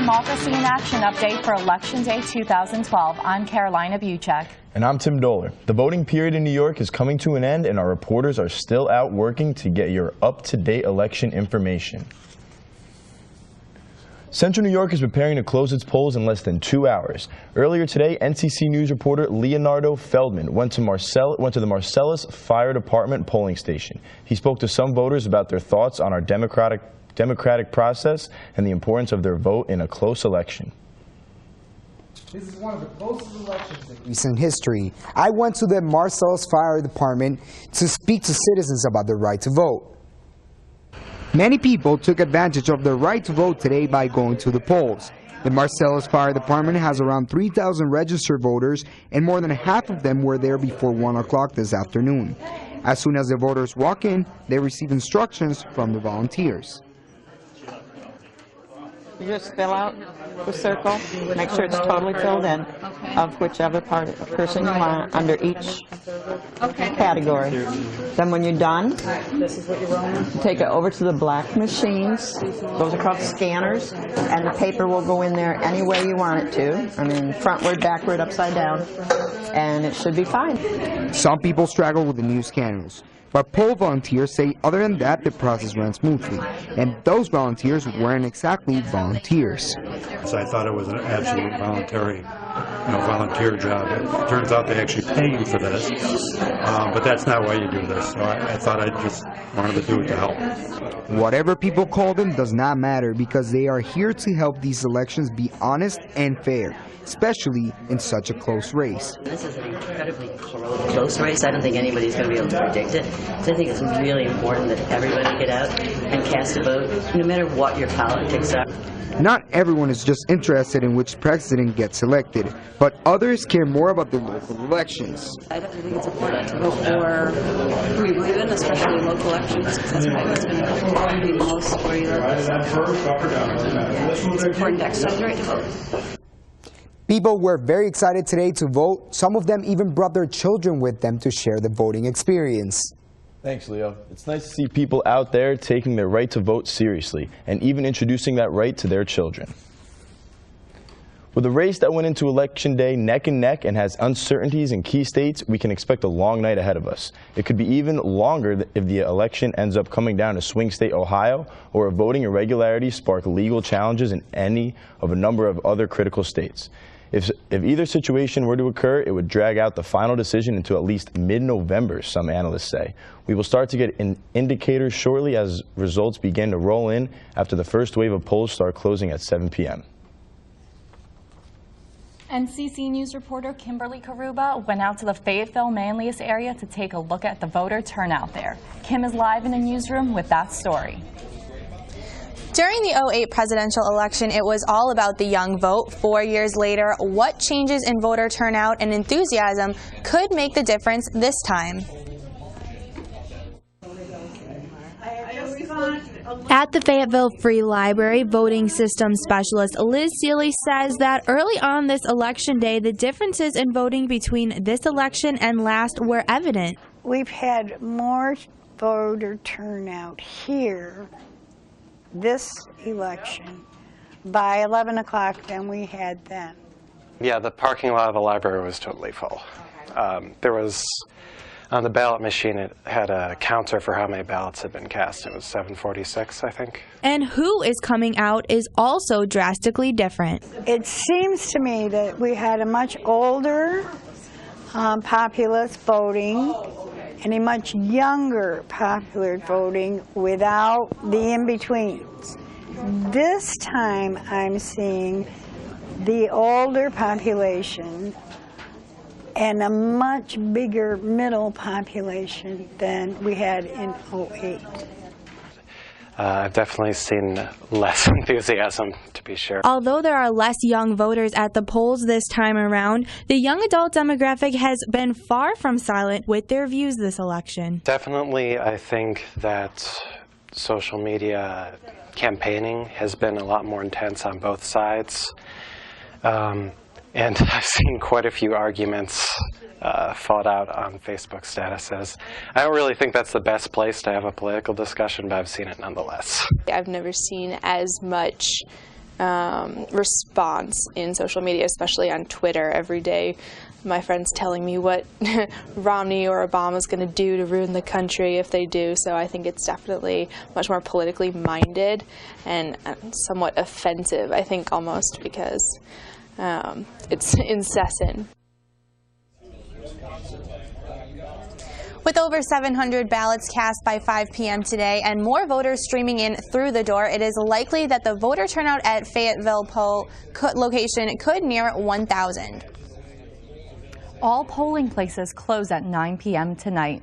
Democracy in Action update for Election Day 2012. I'm Carolina Buchek. And I'm Tim Doler. The voting period in New York is coming to an end, and our reporters are still out working to get your up-to-date election information. Central New York is preparing to close its polls in less than 2 hours. Earlier today, NCC News reporter Leonardo Feldman went to the Marcellus Fire Department polling station. He spoke to some voters about their thoughts on our democratic process and the importance of their vote in a close election. This is one of the closest elections in recent history. I went to the Marcellus Fire Department to speak to citizens about their right to vote. Many people took advantage of their right to vote today by going to the polls. The Marcellus Fire Department has around 3,000 registered voters, and more than half of them were there before 1 o'clock this afternoon. As soon as the voters walk in, they receive instructions from the volunteers. You just fill out the circle, make sure it's totally filled in of whichever person you want under each category. Then when you're done, you take it over to the black machines. Those are called scanners, and the paper will go in there any way you want it to. I mean, frontward, backward, upside down, and it should be fine. Some people struggle with the new scanners, but poll volunteers say other than that, the process ran smoothly. And those volunteers weren't exactly volunteers. So I thought it was an absolute volunteer job. It turns out they actually pay you for this, but that's not why you do this. So I thought I just wanted to do it to help. Whatever people call them does not matter, because they are here to help these elections be honest and fair, especially in such a close race. This is an incredibly close race. I don't think anybody's going to be able to predict it. So I think it's really important that everybody get out and cast a vote, no matter what your politics are. Not everyone is just interested in which president gets elected, but others care more about the local elections. I definitely think it's important to vote for who you believe in, especially local elections, because that's probably what's going to help you the most where you live. It's important to exercise your right to vote. People were very excited today to vote. Some of them even brought their children with them to share the voting experience. Thanks, Leo. It's nice to see people out there taking their right to vote seriously and even introducing that right to their children. With a race that went into Election Day neck and neck and has uncertainties in key states, we can expect a long night ahead of us. It could be even longer if the election ends up coming down to swing state Ohio, or if voting irregularities spark legal challenges in any of a number of other critical states. If either situation were to occur, it would drag out the final decision into at least mid-November, some analysts say. We will start to get indicators shortly as results begin to roll in after the first wave of polls start closing at 7 p.m. NCC News reporter Kimberly Karuba went out to the Fayetteville-Manlius area to take a look at the voter turnout there. Kim is live in the newsroom with that story. During the 2008 presidential election, it was all about the young vote. 4 years later, what changes in voter turnout and enthusiasm could make the difference this time? At the Fayetteville Free Library, voting systems specialist Liz Seeley says that early on this election day, the differences in voting between this election and last were evident. We've had more voter turnout here this election by 11 o'clock than we had then. Yeah, the parking lot of the library was totally full. There was, on the ballot machine, it had a counter for how many ballots had been cast. It was 746, I think. And who is coming out is also drastically different. It seems to me that we had a much older populace voting and a much younger popular voting without the in-betweens. This time I'm seeing the older population and a much bigger middle population than we had in 2008. I've definitely seen less enthusiasm, to be sure. Although there are less young voters at the polls this time around, the young adult demographic has been far from silent with their views this election. Definitely, I think that social media campaigning has been a lot more intense on both sides. And I've seen quite a few arguments fought out on Facebook statuses. I don't really think that's the best place to have a political discussion, but I've seen it nonetheless. I've never seen as much response in social media, especially on Twitter. Every day my friends telling me what Romney or Obama is going to do to ruin the country if they do. So I think it's definitely much more politically minded and somewhat offensive, I think, almost, because it's incessant. With over 700 ballots cast by 5 p.m. today and more voters streaming in through the door, it is likely that the voter turnout at Fayetteville location could near 1,000. All polling places close at 9 p.m. tonight.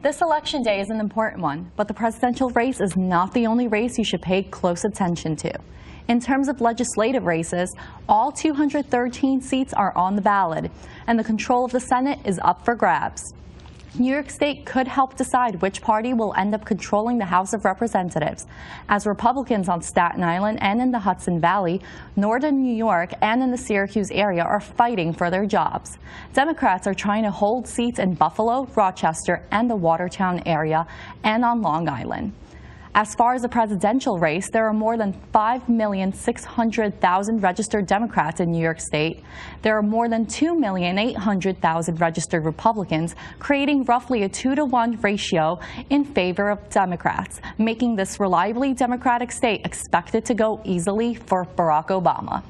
This election day is an important one, but the presidential race is not the only race you should pay close attention to. In terms of legislative races, all 213 seats are on the ballot, and the control of the Senate is up for grabs. New York State could help decide which party will end up controlling the House of Representatives, as Republicans on Staten Island and in the Hudson Valley, Northern New York, and in the Syracuse area are fighting for their jobs. Democrats are trying to hold seats in Buffalo, Rochester, and the Watertown area, and on Long Island. As far as the presidential race, there are more than 5,600,000 registered Democrats in New York State. There are more than 2,800,000 registered Republicans, creating roughly a 2-to-1 ratio in favor of Democrats, making this reliably Democratic state expected to go easily for Barack Obama.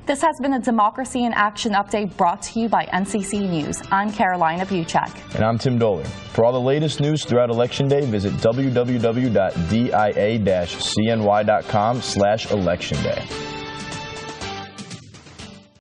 This has been a Democracy in Action update brought to you by NCC News. I'm Carolina Buchek. And I'm Tim Dolan. For all the latest news throughout Election Day, visit www.dia-cny.com/electionday.